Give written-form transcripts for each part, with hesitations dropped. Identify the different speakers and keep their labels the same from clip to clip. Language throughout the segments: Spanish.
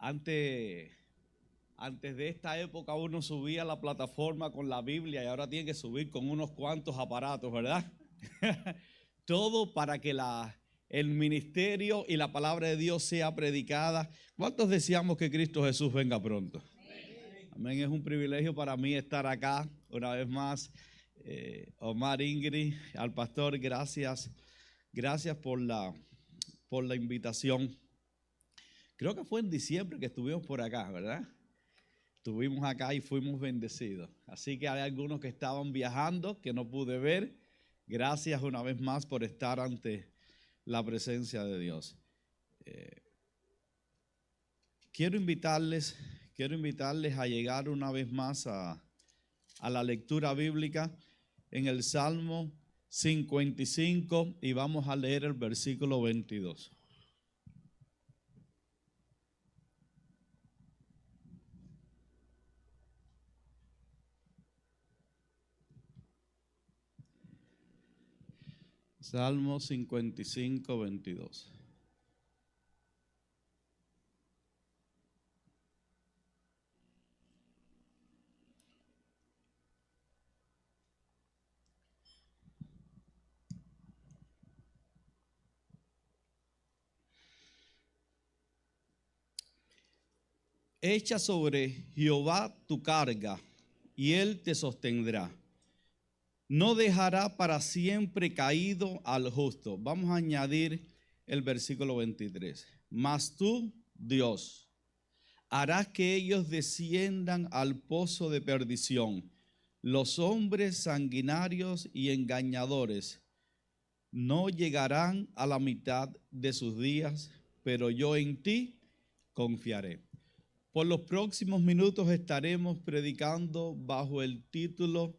Speaker 1: Antes de esta época uno subía a la plataforma con la Biblia y ahora tiene que subir con unos cuantos aparatos, ¿verdad? Todo para que el ministerio y la palabra de Dios sea predicada. ¿Cuántos deseamos que Cristo Jesús venga pronto? Amén. Es un privilegio para mí estar acá una vez más. Omar, Ingrid, al pastor, gracias. Gracias por la invitación. Creo que fue en diciembre que estuvimos por acá, ¿verdad? Estuvimos acá y fuimos bendecidos. Así que hay algunos que estaban viajando que no pude ver. Gracias una vez más por estar ante la presencia de Dios. Quiero invitarles a llegar una vez más a la lectura bíblica en el Salmo 55 y vamos a leer el versículo 22. Salmo 55, 22. Echa sobre Jehová tu carga, y él te sostendrá. No dejará para siempre caído al justo. Vamos a añadir el versículo 23. Mas tú, Dios, harás que ellos desciendan al pozo de perdición. Los hombres sanguinarios y engañadores no llegarán a la mitad de sus días, pero yo en ti confiaré. Por los próximos minutos estaremos predicando bajo el título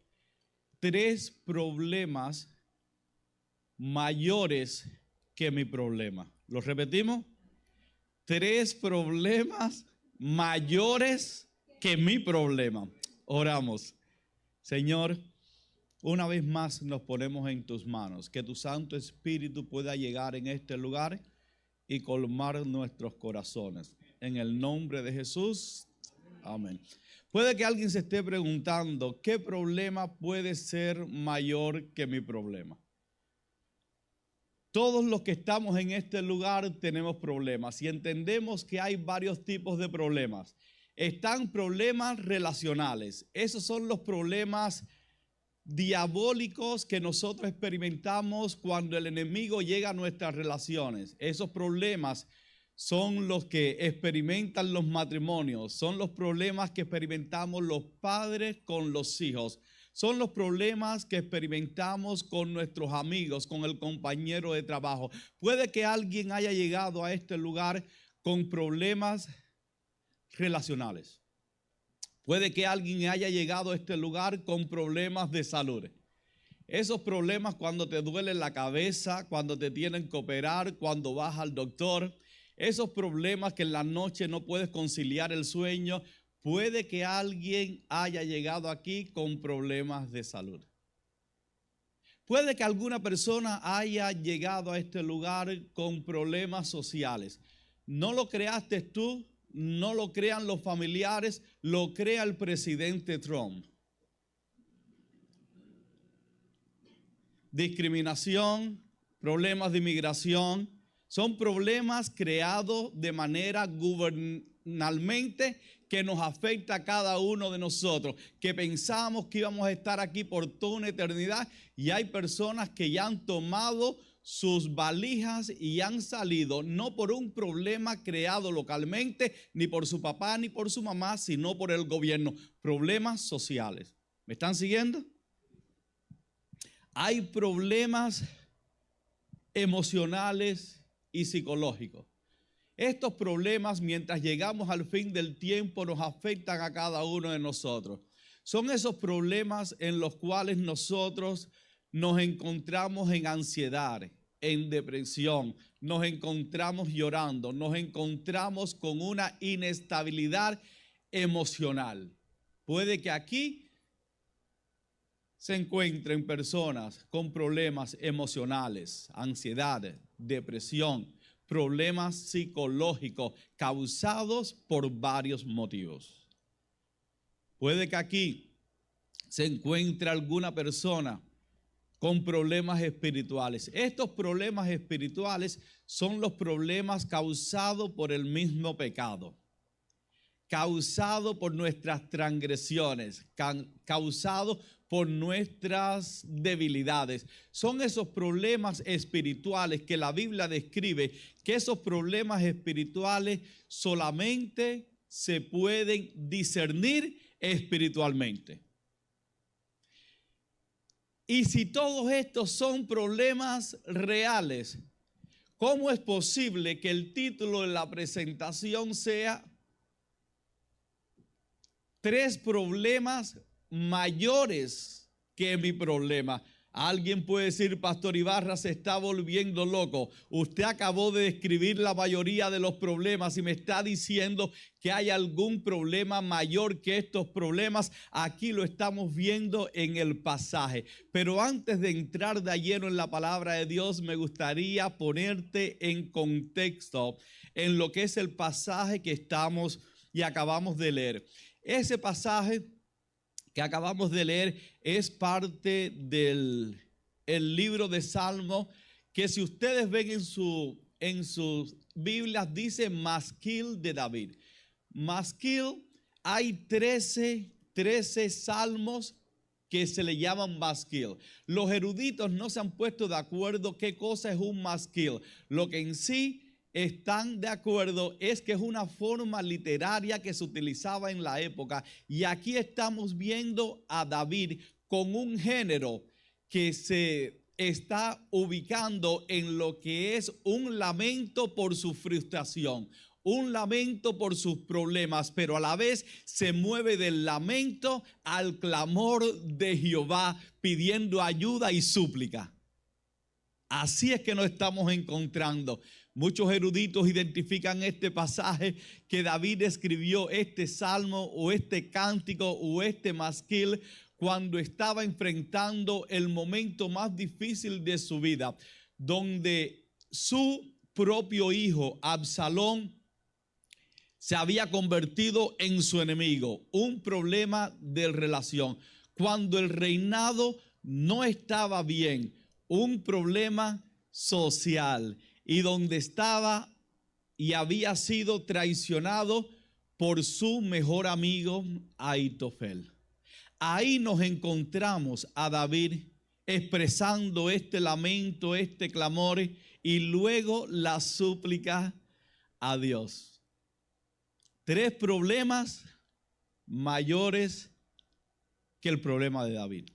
Speaker 1: 3 problemas mayores que mi problema. ¿Lo repetimos? 3 problemas mayores que mi problema. Oramos. Señor, una vez más nos ponemos en tus manos. Que tu Santo Espíritu pueda llegar en este lugar y colmar nuestros corazones. En el nombre de Jesús. Amén. Puede que alguien se esté preguntando, ¿qué problema puede ser mayor que mi problema? Todos los que estamos en este lugar tenemos problemas y entendemos que hay varios tipos de problemas. Están problemas relacionales. Esos son los problemas diabólicos que nosotros experimentamos cuando el enemigo llega a nuestras relaciones. Esos problemas son los que experimentan los matrimonios, son los problemas que experimentamos los padres con los hijos, son los problemas que experimentamos con nuestros amigos, con el compañero de trabajo. Puede que alguien haya llegado a este lugar con problemas relacionales. Puede que alguien haya llegado a este lugar con problemas de salud. Esos problemas cuando te duele la cabeza, cuando te tienen que operar, cuando vas al doctor. Esos problemas que en la noche no puedes conciliar el sueño. Puede que alguien haya llegado aquí con problemas de salud. Puede que alguna persona haya llegado a este lugar con problemas sociales. No lo creaste tú, no lo crean los familiares, lo crea el presidente Trump. Discriminación, problemas de inmigración, son problemas creados de manera gubernamentalmente que nos afecta a cada uno de nosotros, que pensamos que íbamos a estar aquí por toda una eternidad y hay personas que ya han tomado sus valijas y han salido no por un problema creado localmente, ni por su papá ni por su mamá, sino por el gobierno, problemas sociales. ¿Me están siguiendo? Hay problemas emocionales y psicológicos. Estos problemas, mientras llegamos al fin del tiempo, nos afectan a cada uno de nosotros. Son esos problemas en los cuales nosotros nos encontramos en ansiedad, en depresión, nos encontramos llorando, nos encontramos con una inestabilidad emocional. Puede que aquí se encuentren personas con problemas emocionales, ansiedad, depresión, problemas psicológicos causados por varios motivos. Puede que aquí se encuentre alguna persona con problemas espirituales. Estos problemas espirituales son los problemas causados por el mismo pecado, causados por nuestras transgresiones, causados por nuestras debilidades. Son esos problemas espirituales que la Biblia describe, que esos problemas espirituales solamente se pueden discernir espiritualmente. Y si todos estos son problemas reales, ¿cómo es posible que el título de la presentación sea 3 problemas mayores que mi problema? Alguien puede decir, Pastor Ibarra se está volviendo loco. Usted acabó de describir la mayoría de los problemas y me está diciendo que hay algún problema mayor que estos problemas. Aquí lo estamos viendo en el pasaje. Pero antes de entrar de lleno en la palabra de Dios, me gustaría ponerte en contexto en lo que es el pasaje que estamos y acabamos de leer. Ese pasaje que acabamos de leer es parte del libro de Salmos, que si ustedes ven en sus Biblias dice Masquil de David. Masquil, hay 13 salmos que se le llaman masquil. Los eruditos no se han puesto de acuerdo qué cosa es un masquil. Lo que en sí están de acuerdo es que es una forma literaria que se utilizaba en la época, y aquí estamos viendo a David con un género que se está ubicando en lo que es un lamento por su frustración, un lamento por sus problemas, pero a la vez se mueve del lamento al clamor de Jehová pidiendo ayuda y súplica. Así es que nos estamos encontrando. Muchos eruditos identifican este pasaje que David escribió este salmo o este cántico o este masquil cuando estaba enfrentando el momento más difícil de su vida, donde su propio hijo Absalón se había convertido en su enemigo, un problema de relación. Cuando el reinado no estaba bien, un problema social, y donde estaba y había sido traicionado por su mejor amigo Ahitofel. Ahí nos encontramos a David expresando este lamento, este clamor y luego la súplica a Dios. 3 problemas mayores que el problema de David.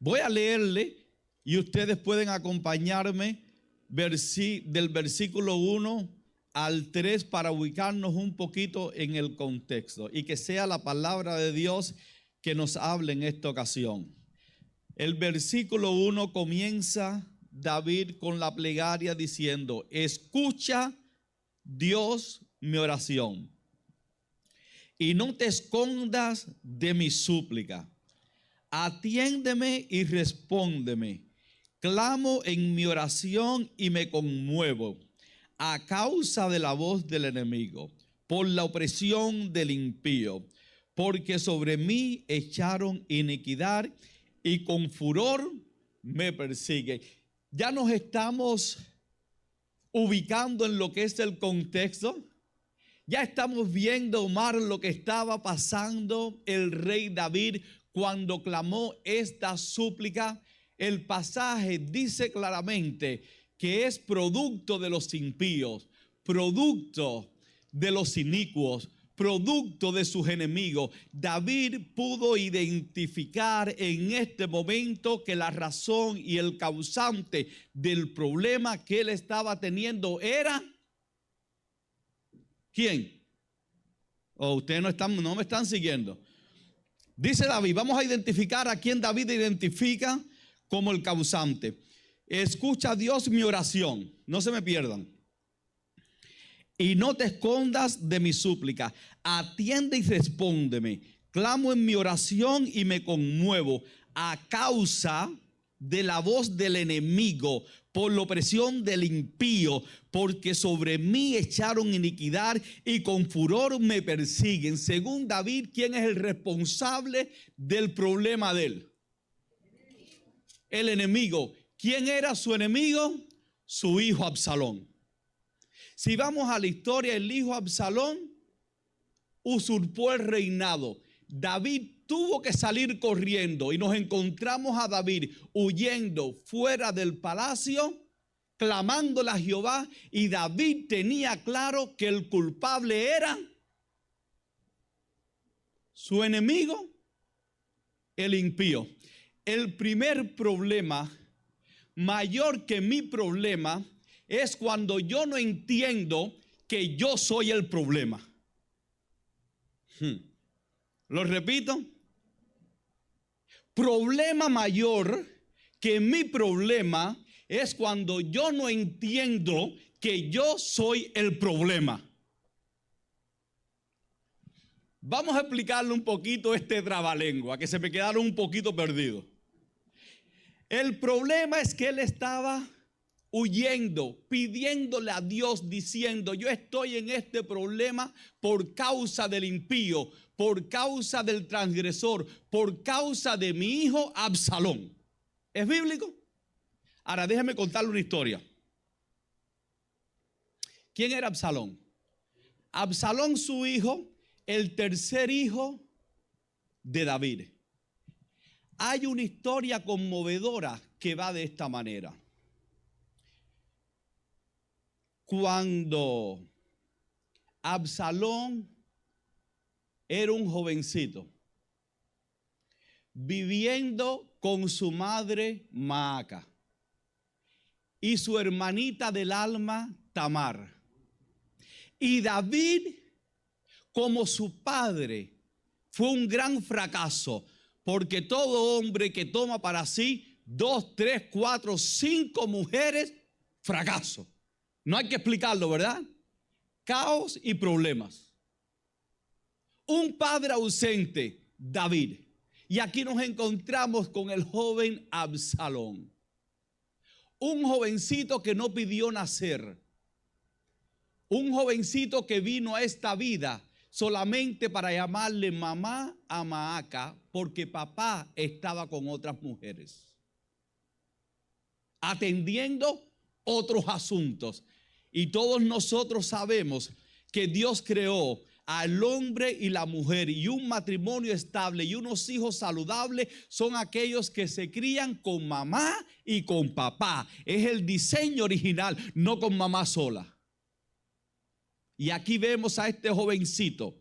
Speaker 1: Voy a leerle y ustedes pueden acompañarme del versículo 1 al 3 para ubicarnos un poquito en el contexto y que sea la palabra de Dios que nos hable en esta ocasión. El versículo 1 comienza David con la plegaria diciendo: escucha, Dios, mi oración, y no te escondas de mi súplica. Atiéndeme y respóndeme. Clamo en mi oración y me conmuevo a causa de la voz del enemigo, por la opresión del impío, porque sobre mí echaron iniquidad y con furor me persigue. Ya nos estamos ubicando en lo que es el contexto. Ya estamos viendo, Omar, lo que estaba pasando el rey David cuando clamó esta súplica. El pasaje dice claramente que es producto de los impíos, producto de los inicuos, producto de sus enemigos. David pudo identificar en este momento que la razón y el causante del problema que él estaba teniendo era ¿quién? Ustedes no me están siguiendo. Dice David, vamos a identificar a quién David identifica como el causante. Escucha, Dios, mi oración, no se me pierdan, y no te escondas de mi súplica. Atiende y respóndeme. Clamo en mi oración y me conmuevo a causa de la voz del enemigo, por la opresión del impío, porque sobre mí echaron iniquidad y con furor me persiguen. Según David, ¿quién es el responsable del problema de él? El enemigo. ¿Quién era su enemigo? Su hijo Absalón. Si vamos a la historia, el hijo Absalón usurpó el reinado. David tuvo que salir corriendo y nos encontramos a David huyendo fuera del palacio, clamándole a Jehová, y David tenía claro que el culpable era su enemigo, el impío. El primer problema, mayor que mi problema, es cuando yo no entiendo que yo soy el problema. Lo repito. Problema mayor que mi problema es cuando yo no entiendo que yo soy el problema. Vamos a explicarle un poquito este trabalengua, que se me quedaron un poquito perdidos. El problema es que él estaba huyendo, pidiéndole a Dios, diciendo: yo estoy en este problema por causa del impío, por causa del transgresor, por causa de mi hijo Absalón. ¿Es bíblico? Ahora déjeme contarle una historia. ¿Quién era Absalón? Absalón, su hijo, el tercer hijo de David. Hay una historia conmovedora que va de esta manera. Cuando Absalón era un jovencito, viviendo con su madre Maaca y su hermanita del alma Tamar, y David, como su padre, fue un gran fracaso, porque todo hombre que toma para sí 2, 3, 4, 5 mujeres, fracaso. No hay que explicarlo, ¿verdad? Caos y problemas. Un padre ausente, David. Y aquí nos encontramos con el joven Absalón. Un jovencito que no pidió nacer. Un jovencito que vino a esta vida solamente para llamarle mamá a Maaca, porque papá estaba con otras mujeres, atendiendo otros asuntos. Y todos nosotros sabemos que Dios creó al hombre y la mujer, y un matrimonio estable y unos hijos saludables son aquellos que se crían con mamá y con papá. Es el diseño original, no con mamá sola. Y aquí vemos a este jovencito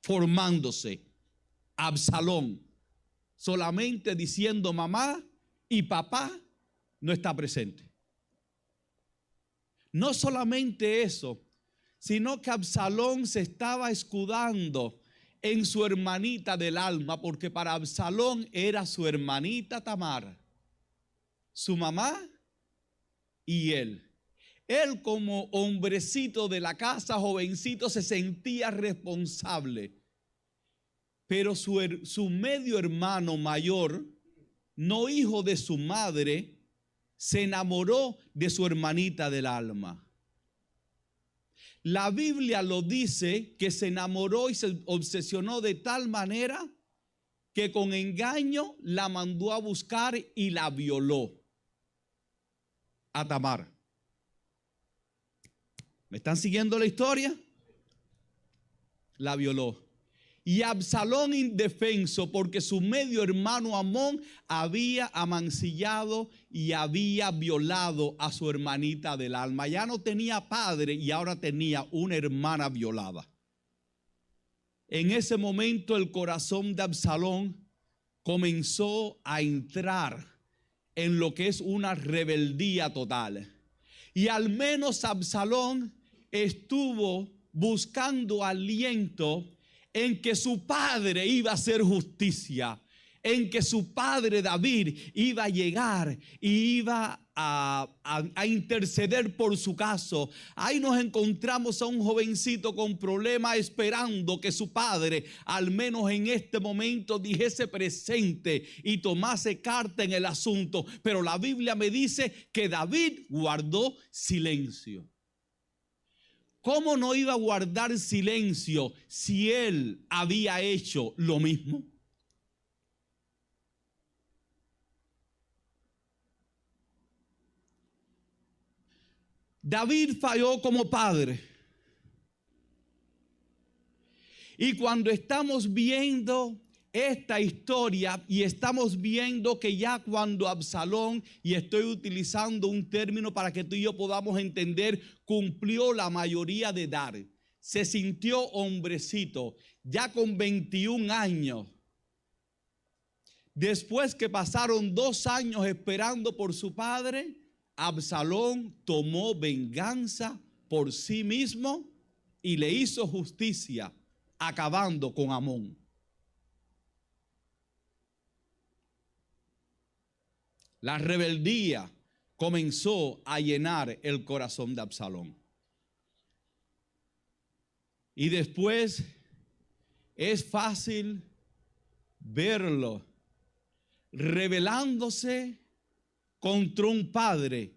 Speaker 1: formándose, Absalón, solamente diciendo mamá y papá no está presente. No solamente eso, sino que Absalón se estaba escudando en su hermanita del alma, porque para Absalón era su hermanita Tamar, su mamá y él. Él, como hombrecito de la casa, jovencito, se sentía responsable. Pero su medio hermano mayor, no hijo de su madre, se enamoró de su hermanita del alma. La Biblia lo dice, que se enamoró y se obsesionó de tal manera que con engaño la mandó a buscar y la violó a Tamar. ¿Me están siguiendo la historia? La violó. Y Absalón, indefenso, porque su medio hermano Amón había amancillado y había violado a su hermanita del alma. Ya no tenía padre y ahora tenía una hermana violada. En ese momento el corazón de Absalón comenzó a entrar en lo que es una rebeldía total. Y al menos Absalón estuvo buscando aliento en que su padre iba a hacer justicia, en que su padre David iba a llegar y iba a interceder por su caso. Ahí nos encontramos a un jovencito con problemas esperando que su padre al menos en este momento dijese presente y tomase carta en el asunto. Pero la Biblia me dice que David guardó silencio. ¿Cómo no iba a guardar silencio si él había hecho lo mismo? David falló como padre. Y cuando estamos viendo esta historia y estamos viendo que ya cuando Absalón, y estoy utilizando un término para que tú y yo podamos entender, cumplió la mayoría de edad, se sintió hombrecito, ya con 21 años, después que pasaron 2 años esperando por su padre, Absalón tomó venganza por sí mismo y le hizo justicia, acabando con Amón. La rebeldía comenzó a llenar el corazón de Absalón. Y después es fácil verlo rebelándose contra un padre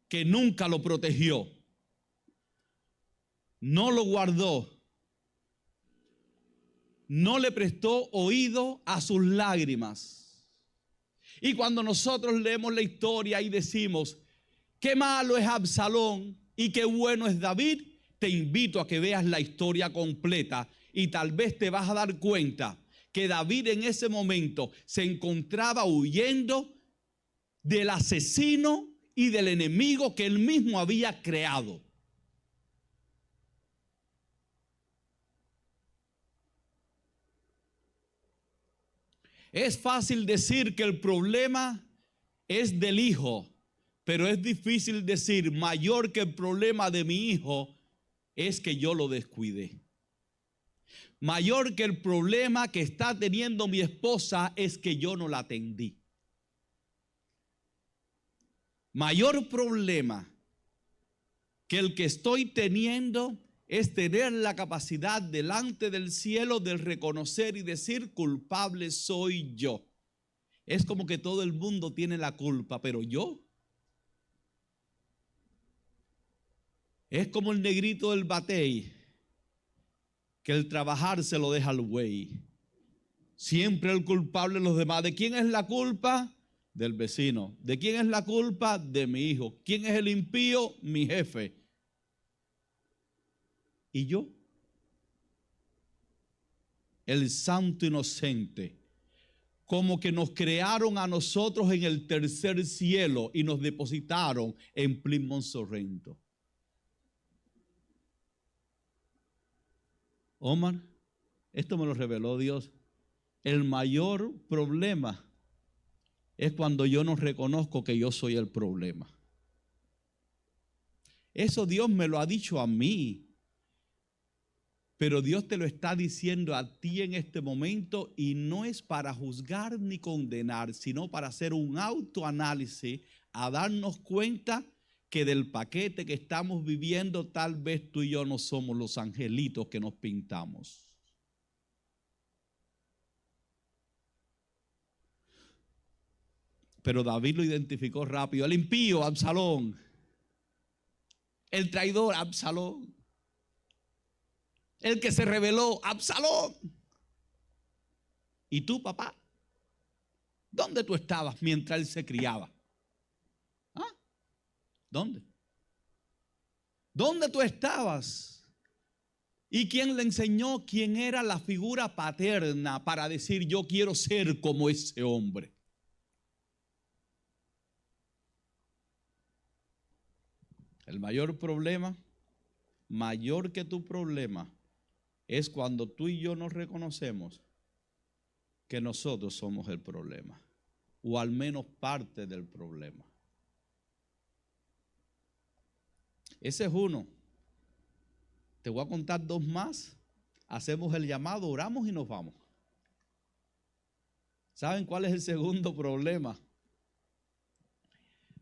Speaker 1: que nunca lo protegió, no lo guardó, no le prestó oído a sus lágrimas. Y cuando nosotros leemos la historia y decimos, qué malo es Absalón y qué bueno es David, te invito a que veas la historia completa y tal vez te vas a dar cuenta que David en ese momento se encontraba huyendo del asesino y del enemigo que él mismo había creado. Es fácil decir que el problema es del hijo, pero es difícil decir mayor que el problema de mi hijo es que yo lo descuidé. Mayor que el problema que está teniendo mi esposa es que yo no la atendí. Mayor problema que el que estoy teniendo es tener la capacidad delante del cielo de reconocer y decir, culpable soy yo. Es como que todo el mundo tiene la culpa, pero yo. Es como el negrito del batey, que el trabajar se lo deja al güey. Siempre el culpable de los demás. ¿De quién es la culpa? Del vecino. ¿De quién es la culpa? De mi hijo. ¿Quién es el impío? Mi jefe. ¿Y yo? El santo inocente. Como que nos crearon a nosotros en el tercer cielo y nos depositaron en Plymouth Sorrento. Omar, esto me lo reveló Dios. El mayor problema es cuando yo no reconozco que yo soy el problema. Eso Dios me lo ha dicho a mí. Pero Dios te lo está diciendo a ti en este momento y no es para juzgar ni condenar, sino para hacer un autoanálisis, a darnos cuenta que del paquete que estamos viviendo, tal vez tú y yo no somos los angelitos que nos pintamos. Pero David lo identificó rápido. El impío, Absalón. El traidor, Absalón. El que se rebeló, Absalón. ¿Y tú, papá? ¿Dónde tú estabas mientras él se criaba? ¿Ah? ¿Dónde? ¿Dónde tú estabas? ¿Y quién le enseñó quién era la figura paterna para decir yo quiero ser como ese hombre? El mayor problema, mayor que tu problema, es cuando tú y yo nos reconocemos que nosotros somos el problema, o al menos parte del problema. Ese es uno. Te voy a contar 2 más. Hacemos el llamado, oramos y nos vamos. ¿Saben cuál es el segundo problema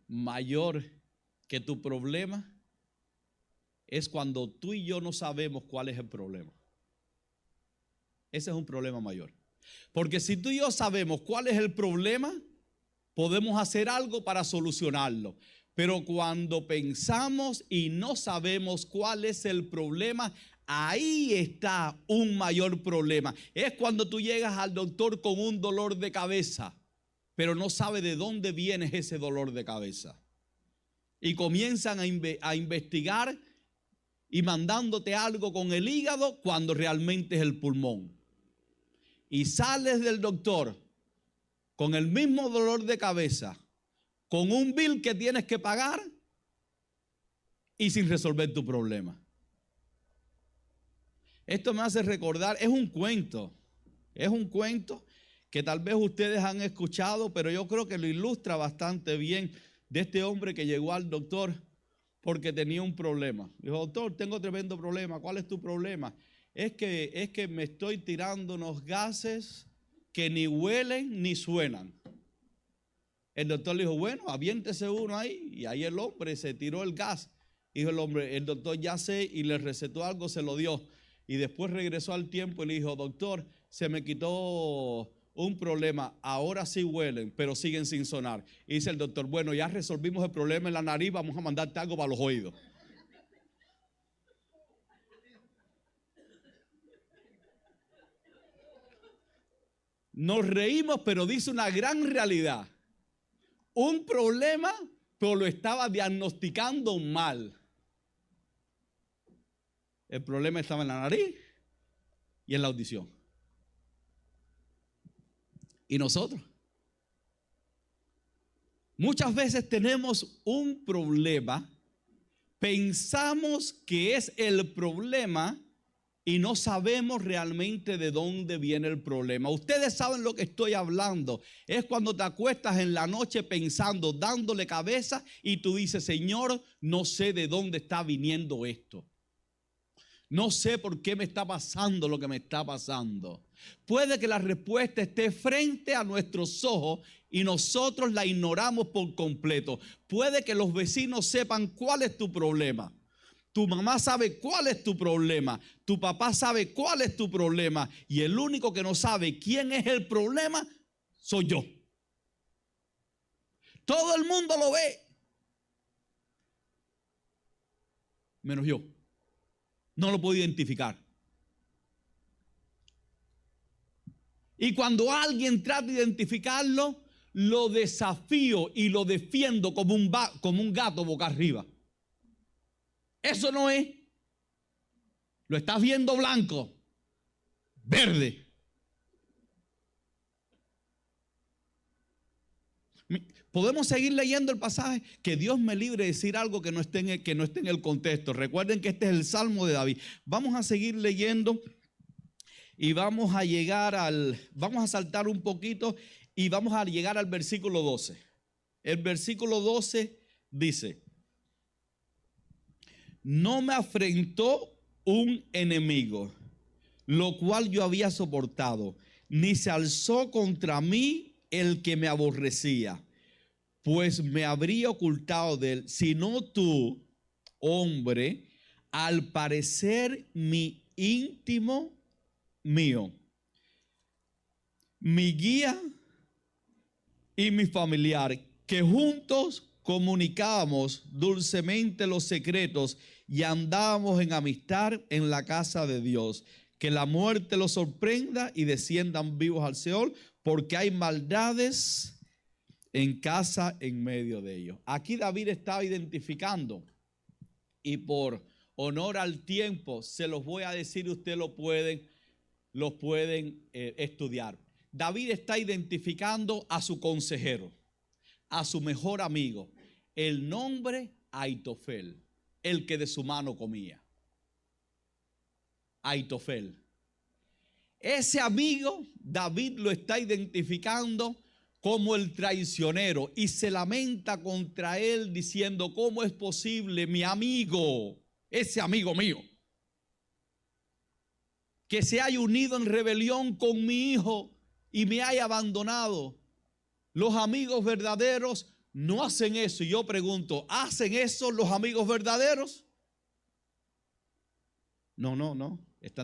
Speaker 1: mayor que tu problema? Es cuando tú y yo no sabemos cuál es el problema. Ese es un problema mayor. Porque si tú y yo sabemos cuál es el problema, podemos hacer algo para solucionarlo. Pero cuando pensamos y no sabemos cuál es el problema, ahí está un mayor problema. Es cuando tú llegas al doctor con un dolor de cabeza, pero no sabe de dónde viene ese dolor de cabeza. Y comienzan a investigar y mandándote algo con el hígado cuando realmente es el pulmón. Y sales del doctor con el mismo dolor de cabeza, con un bill que tienes que pagar y sin resolver tu problema. Esto me hace recordar, es un cuento que tal vez ustedes han escuchado, pero yo creo que lo ilustra bastante bien, de este hombre que llegó al doctor porque tenía un problema. Dijo: doctor, tengo tremendo problema. ¿Cuál es tu problema? Es que me estoy tirando unos gases que ni huelen ni suenan. El doctor le dijo: bueno, aviéntese uno ahí. Y ahí el hombre se tiró el gas. Dijo el hombre: el doctor ya sé, y le recetó algo, se lo dio. Y después regresó al tiempo y le dijo: doctor, se me quitó un problema, ahora sí huelen, pero siguen sin sonar. Y dice el doctor: bueno, ya resolvimos el problema en la nariz, vamos a mandarte algo para los oídos. Nos reímos, pero dice una gran realidad. Un problema, pero lo estaba diagnosticando mal. El problema estaba en la nariz y en la audición. Y nosotros muchas veces tenemos un problema, pensamos que es el problema y no sabemos realmente de dónde viene el problema. Ustedes saben lo que estoy hablando. Es cuando te acuestas en la noche pensando, dándole cabeza, y tú dices: Señor, no sé de dónde está viniendo esto. No sé por qué me está pasando lo que me está pasando. Puede que la respuesta esté frente a nuestros ojos y nosotros la ignoramos por completo. Puede que los vecinos sepan cuál es tu problema. Tu mamá sabe cuál es tu problema. Tu papá sabe cuál es tu problema. Y el único que no sabe quién es el problema soy yo. Todo el mundo lo ve, menos yo. No lo puedo identificar. Y cuando alguien trata de identificarlo, lo desafío y lo defiendo como un gato boca arriba. Eso no es. Lo estás viendo blanco, verde. Podemos seguir leyendo el pasaje. Que Dios me libre de decir algo que no esté en el contexto. Recuerden que este es el Salmo de David. Vamos a seguir leyendo y vamos a saltar un poquito y vamos a llegar al versículo 12. El versículo 12 dice: no me afrentó un enemigo, lo cual yo había soportado, ni se alzó contra mí el que me aborrecía, pues me habría ocultado de él, sino tú, hombre, al parecer mi íntimo mío, mi guía y mi familiar, que juntos comunicábamos dulcemente los secretos y andábamos en amistad en la casa de Dios. Que la muerte los sorprenda y desciendan vivos al Seol, porque hay maldades en casa en medio de ellos. Aquí David estaba identificando, y por honor al tiempo se los voy a decir, ustedes lo pueden estudiar. David está identificando a su consejero, a su mejor amigo, el nombre Aitofel, el que de su mano comía. Aitofel. Ese amigo David lo está identificando como el traicionero y se lamenta contra él diciendo: ¿cómo es posible, mi amigo, ese amigo mío, que se haya unido en rebelión con mi hijo y me haya abandonado. Los amigos verdaderos no hacen eso. Y yo pregunto, ¿hacen eso los amigos verdaderos? No.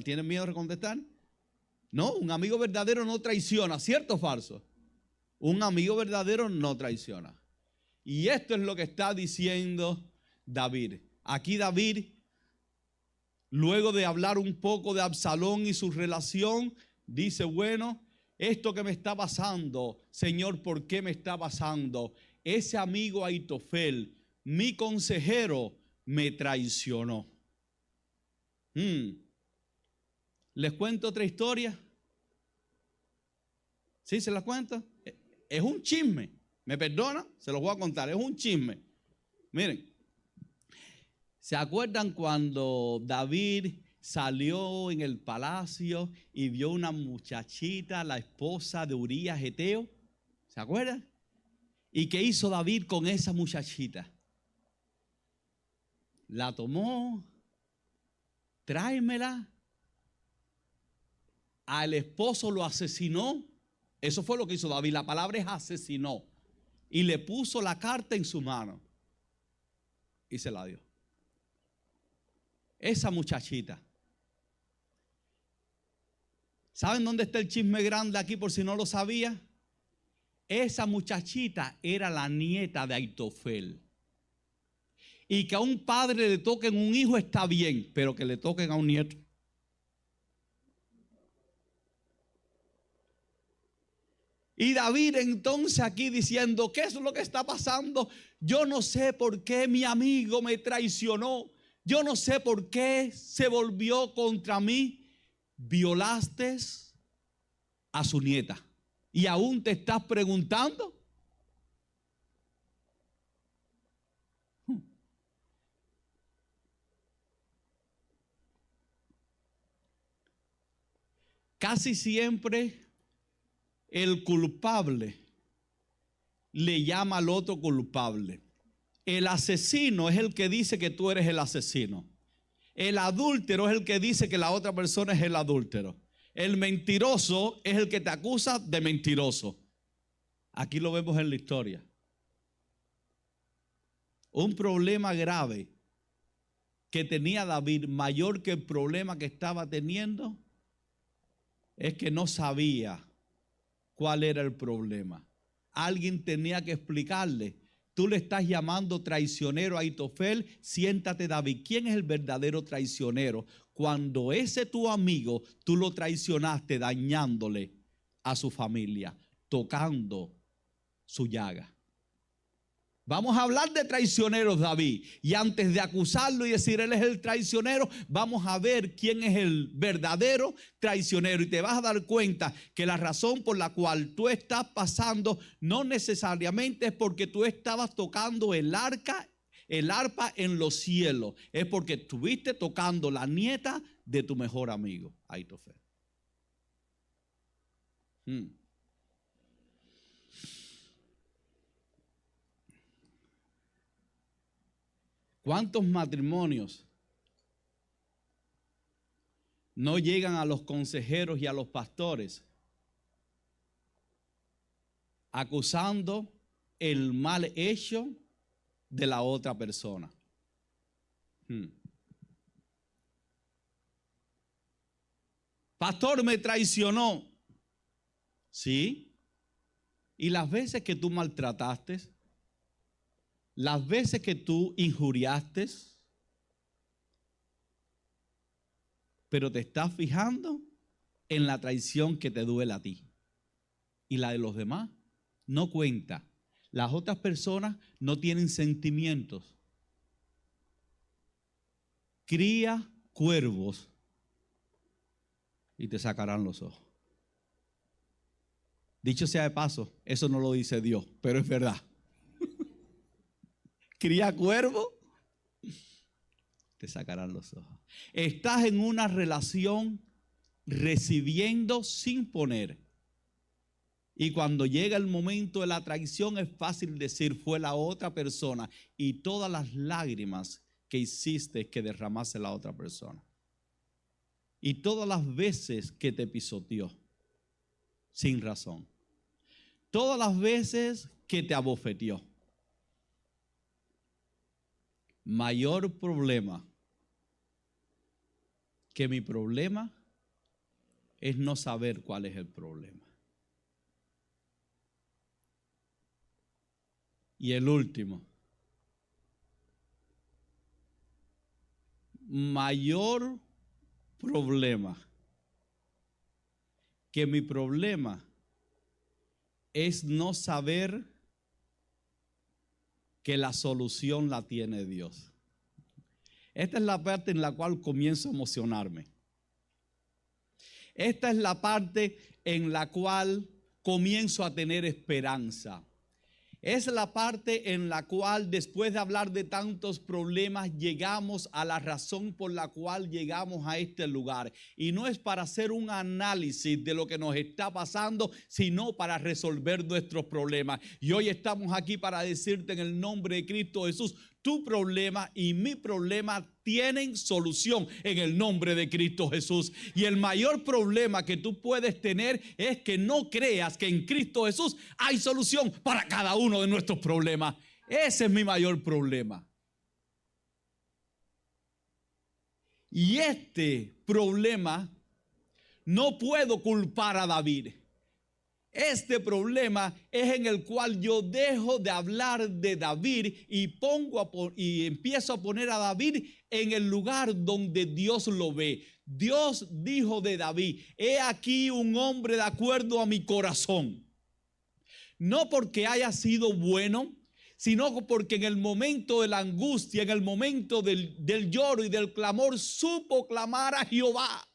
Speaker 1: ¿Tienen miedo de contestar? No, un amigo verdadero no traiciona, ¿cierto o falso? Un amigo verdadero no traiciona. Y esto es lo que está diciendo David. Aquí David, luego de hablar un poco de Absalón y su relación, dice, bueno, esto que me está pasando, Señor, ¿por qué me está pasando? Ese amigo Ahitofel, mi consejero, me traicionó. ¿Les cuento otra historia? ¿Sí se la cuento? Es un chisme. ¿Me perdona? Se los voy a contar. Es un chisme. Miren, ¿se acuerdan cuando David salió en el palacio y vio una muchachita, la esposa de Urías Eteo? ¿Se acuerdan? ¿Y qué hizo David con esa muchachita? La tomó, tráemela. Al esposo lo asesinó. Eso fue lo que hizo David. La palabra es asesinó. Y le puso la carta en su mano y se la dio. Esa muchachita. ¿Saben dónde está el chisme grande aquí por si no lo sabía? Esa muchachita era la nieta de Ahitofel. Y que a un padre le toquen un hijo está bien, pero que le toquen a un nieto. Y David entonces aquí diciendo, ¿qué es lo que está pasando? Yo no sé por qué mi amigo me traicionó. Yo no sé por qué se volvió contra mí. Violaste a su nieta. ¿Y aún te estás preguntando? Casi siempre el culpable le llama al otro culpable. El asesino es el que dice que tú eres el asesino. El adúltero es el que dice que la otra persona es el adúltero. El mentiroso es el que te acusa de mentiroso. Aquí lo vemos en la historia. Un problema grave que tenía David, mayor que el problema que estaba teniendo, es que no sabía cuál era el problema. Alguien tenía que explicarle. Tú le estás llamando traicionero a Ahitofel. Siéntate, David. ¿Quién es el verdadero traicionero? Cuando ese tu amigo, tú lo traicionaste dañándole a su familia, tocando su llaga. Vamos a hablar de traicioneros, David. Y antes de acusarlo y decir él es el traicionero, vamos a ver quién es el verdadero traicionero. Y te vas a dar cuenta que la razón por la cual tú estás pasando no necesariamente es porque tú estabas tocando el arpa en los cielos. Es porque estuviste tocando la nieta de tu mejor amigo, Ahitofel. ¿Cuántos matrimonios no llegan a los consejeros y a los pastores acusando el mal hecho de la otra persona? Pastor, me traicionó. Sí. Y las veces que tú maltrataste, las veces que tú injuriaste, pero te estás fijando en la traición que te duele a ti. Y la de los demás no cuenta. Las otras personas no tienen sentimientos. Cría cuervos y te sacarán los ojos. Dicho sea de paso, eso no lo dice Dios, pero es verdad. Cría cuervo, te sacarán los ojos. Estás en una relación recibiendo sin poner. Y cuando llega el momento de la traición es fácil decir fue la otra persona y todas las lágrimas que hiciste que derramase la otra persona. Y todas las veces que te pisoteó. sin razón. Todas las veces que te abofeteó. Mayor problema que mi problema es no saber cuál es el problema. Y el último, mayor problema que mi problema es no saber que la solución la tiene Dios. Esta es la parte en la cual comienzo a emocionarme. Esta es la parte en la cual comienzo a tener esperanza. Es la parte en la cual, después de hablar de tantos problemas, llegamos a la razón por la cual llegamos a este lugar. Y no es para hacer un análisis de lo que nos está pasando, sino para resolver nuestros problemas. Y hoy estamos aquí para decirte en el nombre de Cristo Jesús, tu problema y mi problema tienen solución en el nombre de Cristo Jesús. Y el mayor problema que tú puedes tener es que no creas que en Cristo Jesús hay solución para cada uno de nuestros problemas. Ese es mi mayor problema. Y este problema no puedo culpar a David. Este problema es en el cual yo dejo de hablar de David y empiezo a poner a David en el lugar donde Dios lo ve. Dios dijo de David, he aquí un hombre de acuerdo a mi corazón. No porque haya sido bueno, sino porque en el momento de la angustia, en el momento del lloro y del clamor, supo clamar a Jehová.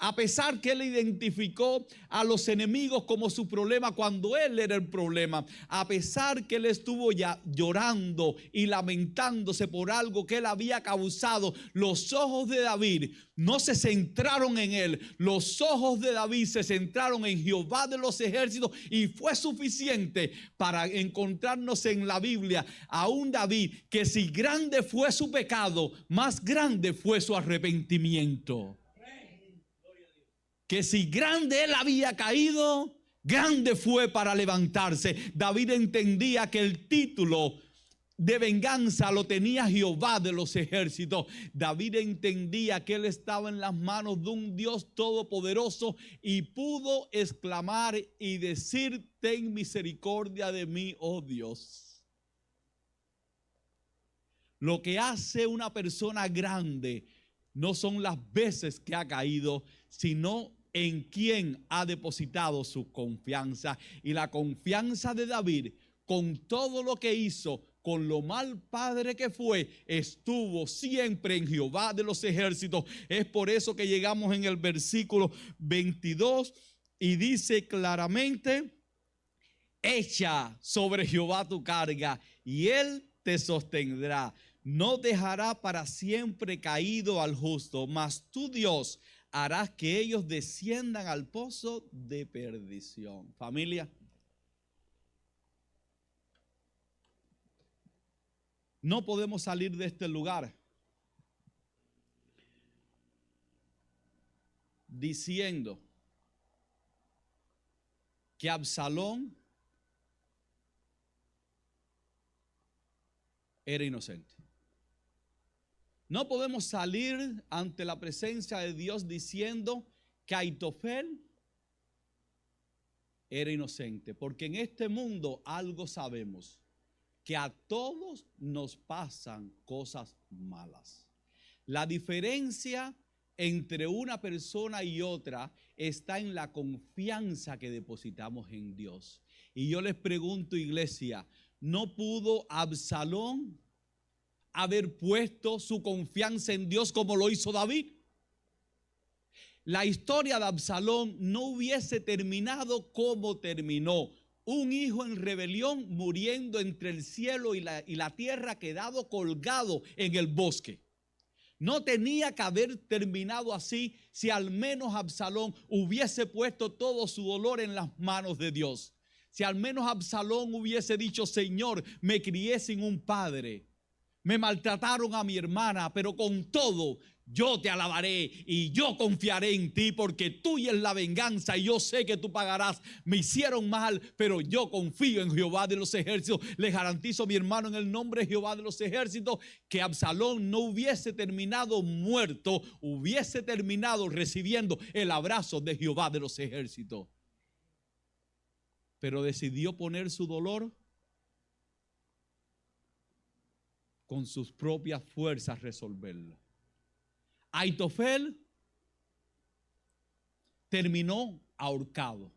Speaker 1: A pesar que él identificó a los enemigos como su problema cuando él era el problema, a pesar que él estuvo ya llorando y lamentándose por algo que él había causado, los ojos de David no se centraron en él. Los ojos de David se centraron en Jehová de los ejércitos y fue suficiente para encontrarnos en la Biblia a un David que si grande fue su pecado, más grande fue su arrepentimiento. Que si grande él había caído, grande fue para levantarse. David entendía que el título de venganza lo tenía Jehová de los ejércitos. David entendía que él estaba en las manos de un Dios todopoderoso y pudo exclamar y decir, ten misericordia de mí, oh Dios. Lo que hace una persona grande no son las veces que ha caído, sino en quien ha depositado su confianza. Y la confianza de David, con todo lo que hizo, con lo mal padre que fue, estuvo siempre en Jehová de los ejércitos. Es por eso que llegamos en el versículo 22 y dice claramente, echa sobre Jehová tu carga y él te sostendrá. No dejará para siempre caído al justo, mas tu Dios harás que ellos desciendan al pozo de perdición. Familia, no podemos salir de este lugar diciendo que Absalón era inocente. No podemos salir ante la presencia de Dios diciendo que Aitofel era inocente, porque en este mundo algo sabemos, que a todos nos pasan cosas malas. La diferencia entre una persona y otra está en la confianza que depositamos en Dios. Y yo les pregunto, iglesia, ¿no pudo Absalón haber puesto su confianza en Dios como lo hizo David? La historia de Absalón no hubiese terminado como terminó. Un hijo en rebelión muriendo entre el cielo y la tierra, quedado colgado en el bosque. No tenía que haber terminado así si al menos Absalón hubiese puesto todo su dolor en las manos de Dios. Si al menos Absalón hubiese dicho, Señor, me crié sin un padre. Me maltrataron a mi hermana, pero con todo yo te alabaré y yo confiaré en ti, porque tuya es la venganza y yo sé que tú pagarás. Me hicieron mal, pero yo confío en Jehová de los ejércitos. Les garantizo, mi hermano, en el nombre de Jehová de los ejércitos, que Absalón no hubiese terminado muerto, hubiese terminado recibiendo el abrazo de Jehová de los ejércitos. Pero decidió poner su dolor con sus propias fuerzas, resolverlo. Ahitofel terminó ahorcado.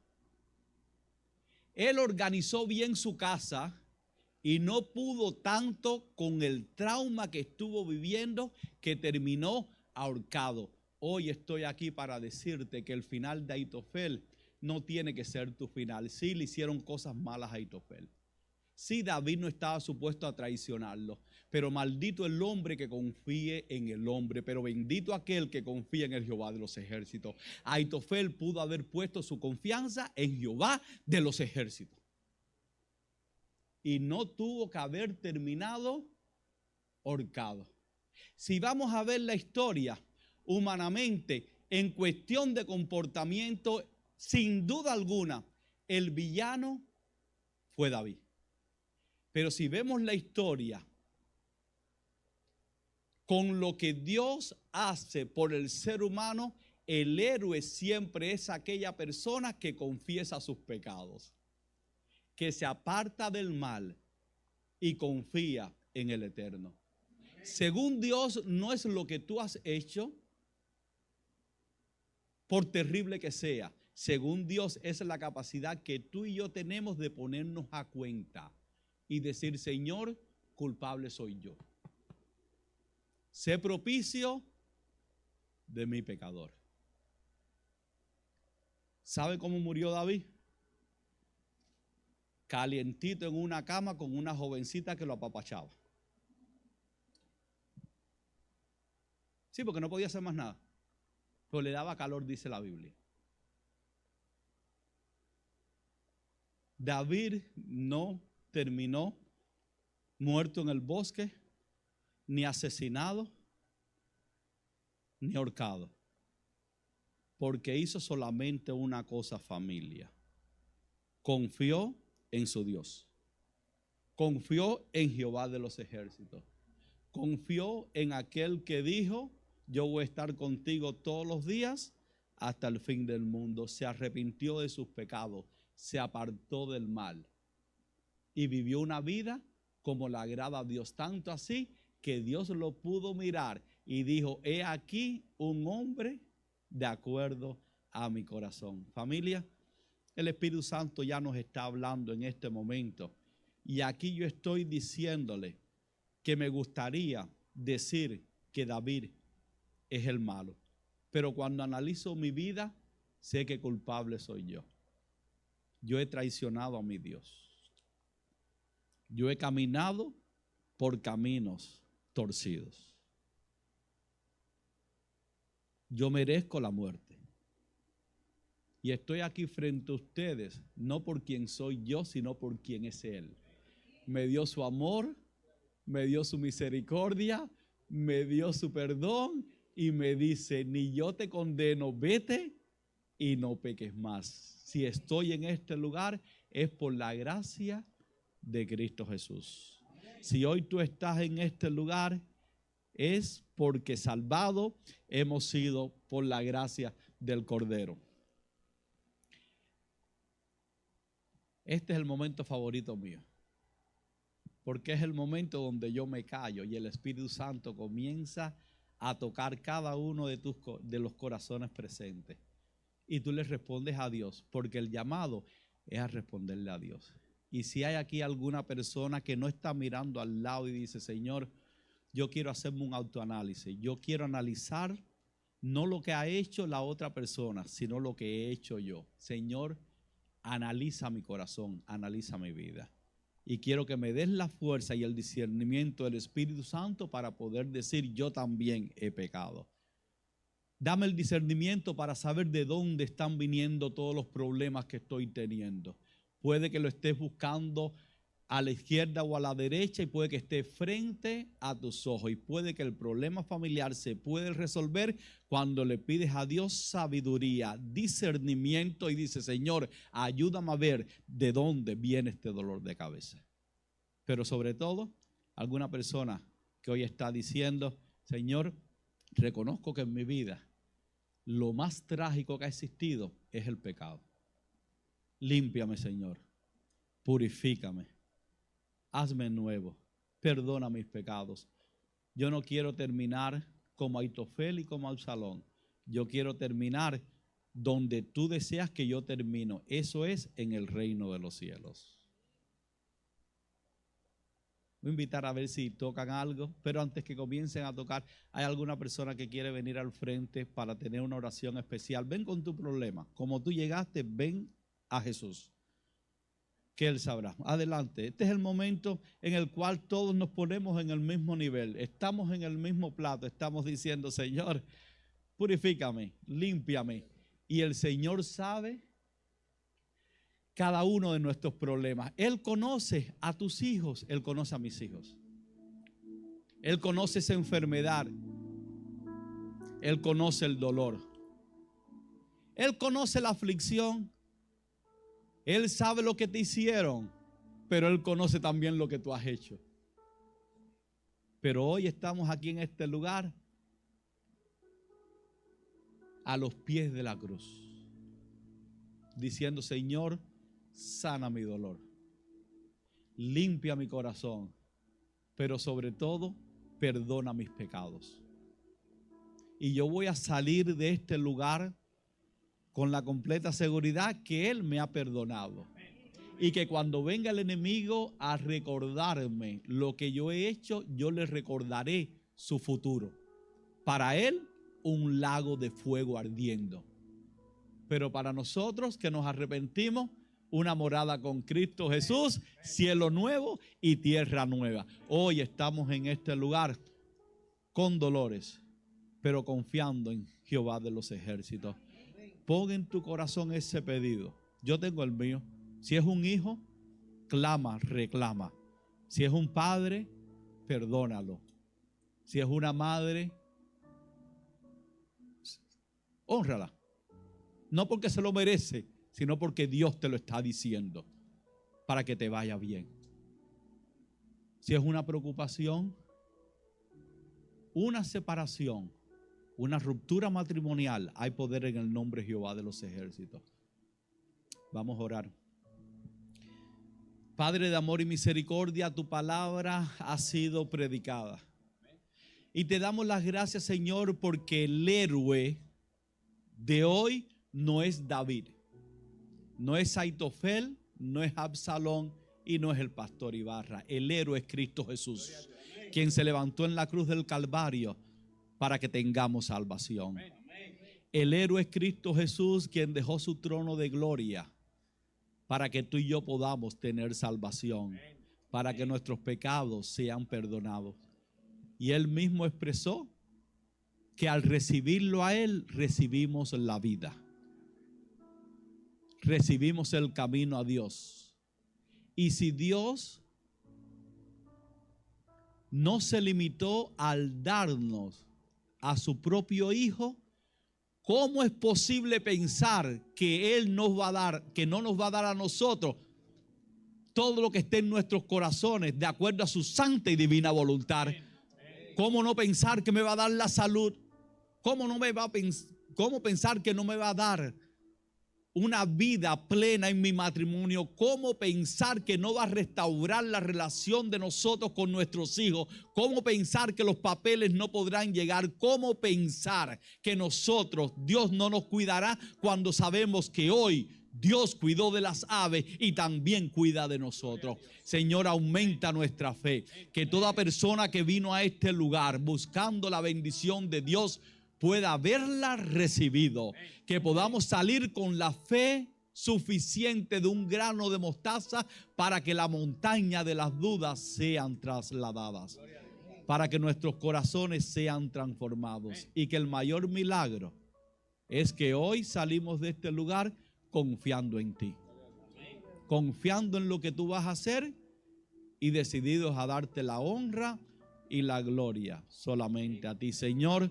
Speaker 1: Él organizó bien su casa y no pudo tanto con el trauma que estuvo viviendo, que terminó ahorcado. Hoy estoy aquí para decirte que el final de Ahitofel no tiene que ser tu final. Sí, le hicieron cosas malas a Ahitofel. Sí, David no estaba supuesto a traicionarlo, pero maldito el hombre que confíe en el hombre, pero bendito aquel que confía en el Jehová de los ejércitos. Ahitofel pudo haber puesto su confianza en Jehová de los ejércitos y no tuvo que haber terminado ahorcado. Si vamos a ver la historia humanamente, en cuestión de comportamiento, sin duda alguna, el villano fue David. Pero si vemos la historia con lo que Dios hace por el ser humano, el héroe siempre es aquella persona que confiesa sus pecados, que se aparta del mal y confía en el Eterno. Según Dios, no es lo que tú has hecho, por terrible que sea. Según Dios, es la capacidad que tú y yo tenemos de ponernos a cuenta y decir, Señor, culpable soy yo. Sé propicio de mi pecador. ¿Sabe cómo murió David? Calientito en una cama con una jovencita que lo apapachaba. Sí, porque no podía hacer más nada. Pero le daba calor, dice la Biblia. David no terminó muerto en el bosque, ni asesinado, ni ahorcado, porque hizo solamente una cosa, familia. Confió en su Dios. Confió en Jehová de los ejércitos. Confió en aquel que dijo, yo voy a estar contigo todos los días hasta el fin del mundo. Se arrepintió de sus pecados, se apartó del mal y vivió una vida como le agrada a Dios, tanto así que Dios lo pudo mirar y dijo, he aquí un hombre de acuerdo a mi corazón. Familia, el Espíritu Santo ya nos está hablando en este momento y aquí yo estoy diciéndole que me gustaría decir que David es el malo, pero cuando analizo mi vida sé que culpable soy yo. Yo he traicionado a mi Dios. Yo he caminado por caminos torcidos. Yo merezco la muerte. Y estoy aquí frente a ustedes, no por quien soy yo, sino por quien es Él. Me dio su amor, me dio su misericordia, me dio su perdón y me dice, ni yo te condeno, vete y no peques más. Si estoy en este lugar es por la gracia de Cristo Jesús. Si hoy tú estás en este lugar es porque salvado hemos sido por la gracia del Cordero. Este es el momento favorito mío, porque es el momento donde yo me callo y el Espíritu Santo comienza a tocar cada uno de los corazones presentes. Y tú le respondes a Dios, porque el llamado es a responderle a Dios. Y si hay aquí alguna persona que no está mirando al lado y dice, Señor, yo quiero hacerme un autoanálisis, yo quiero analizar no lo que ha hecho la otra persona, sino lo que he hecho yo. Señor, analiza mi corazón, analiza mi vida. Y quiero que me des la fuerza y el discernimiento del Espíritu Santo para poder decir, yo también he pecado. Dame el discernimiento para saber de dónde están viniendo todos los problemas que estoy teniendo. Puede que lo estés buscando a la izquierda o a la derecha y puede que esté frente a tus ojos y puede que el problema familiar se puede resolver cuando le pides a Dios sabiduría, discernimiento y dices, Señor, ayúdame a ver de dónde viene este dolor de cabeza. Pero sobre todo, alguna persona que hoy está diciendo, Señor, reconozco que en mi vida lo más trágico que ha existido es el pecado. Límpiame, Señor, purifícame. Hazme nuevo, perdona mis pecados. Yo no quiero terminar como Aitofel y como Absalón. Yo quiero terminar donde tú deseas que yo termino. Eso es en el reino de los cielos. Voy a invitar a ver si tocan algo, pero antes que comiencen a tocar, ¿hay alguna persona que quiere venir al frente para tener una oración especial? Ven con tu problema. Como tú llegaste, ven a Jesús, que Él sabrá. Adelante. Este es el momento en el cual todos nos ponemos en el mismo nivel. Estamos en el mismo plato. Estamos diciendo, Señor, purifícame, límpiame. Y el Señor sabe cada uno de nuestros problemas. Él conoce a tus hijos. Él conoce a mis hijos. Él conoce esa enfermedad. Él conoce el dolor. Él conoce la aflicción. Él sabe lo que te hicieron, pero Él conoce también lo que tú has hecho. Pero hoy estamos aquí en este lugar, a los pies de la cruz, diciendo, Señor, sana mi dolor, limpia mi corazón, pero sobre todo, perdona mis pecados. Y yo voy a salir de este lugar con la completa seguridad que Él me ha perdonado. Y que cuando venga el enemigo a recordarme lo que yo he hecho, yo le recordaré su futuro. Para Él, un lago de fuego ardiendo. Pero para nosotros que nos arrepentimos, una morada con Cristo Jesús, cielo nuevo y tierra nueva. Hoy estamos en este lugar con dolores, pero confiando en Jehová de los ejércitos. Pon en tu corazón ese pedido. Yo tengo el mío. Si es un hijo, clama, reclama. Si es un padre, perdónalo. Si es una madre, hónrala. No porque se lo merece, sino porque Dios te lo está diciendo para que te vaya bien. Si es una preocupación, una separación, una ruptura matrimonial, hay poder en el nombre de Jehová de los ejércitos. Vamos a orar. Padre de amor y misericordia, tu palabra ha sido predicada. Y te damos las gracias, Señor, porque el héroe de hoy no es David, no es Aitofel, no es Absalón y no es el pastor Ibarra. El héroe es Cristo Jesús, quien se levantó en la cruz del Calvario para que tengamos salvación. El héroe es Cristo Jesús, quien dejó su trono de gloria para que tú y yo podamos tener salvación, para que nuestros pecados sean perdonados. Y Él mismo expresó que al recibirlo a Él, recibimos la vida. Recibimos el camino a Dios. Y si Dios no se limitó al darnos a su propio Hijo, ¿cómo es posible pensar que Él nos va a dar, que no nos va a dar a nosotros todo lo que esté en nuestros corazones de acuerdo a su santa y divina voluntad? ¿Cómo no pensar que me va a dar la salud? ¿Cómo pensar que no me va a dar una vida plena en mi matrimonio? ¿Cómo pensar que no va a restaurar la relación de nosotros con nuestros hijos? ¿Cómo pensar que los papeles no podrán llegar? ¿Cómo pensar que nosotros, Dios no nos cuidará cuando sabemos que hoy Dios cuidó de las aves y también cuida de nosotros? Señor, aumenta nuestra fe. Que toda persona que vino a este lugar buscando la bendición de Dios pueda haberla recibido. Que podamos salir con la fe suficiente de un grano de mostaza para que la montaña de las dudas sean trasladadas. Para que nuestros corazones sean transformados. Y que el mayor milagro es que hoy salimos de este lugar confiando en ti. Confiando en lo que tú vas a hacer y decididos a darte la honra y la gloria solamente a ti, Señor.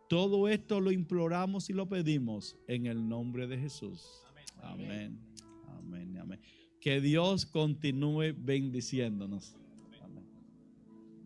Speaker 1: Todo esto lo imploramos y lo pedimos en el nombre de Jesús. Amén. Amén. Amén. Que Dios continúe bendiciéndonos.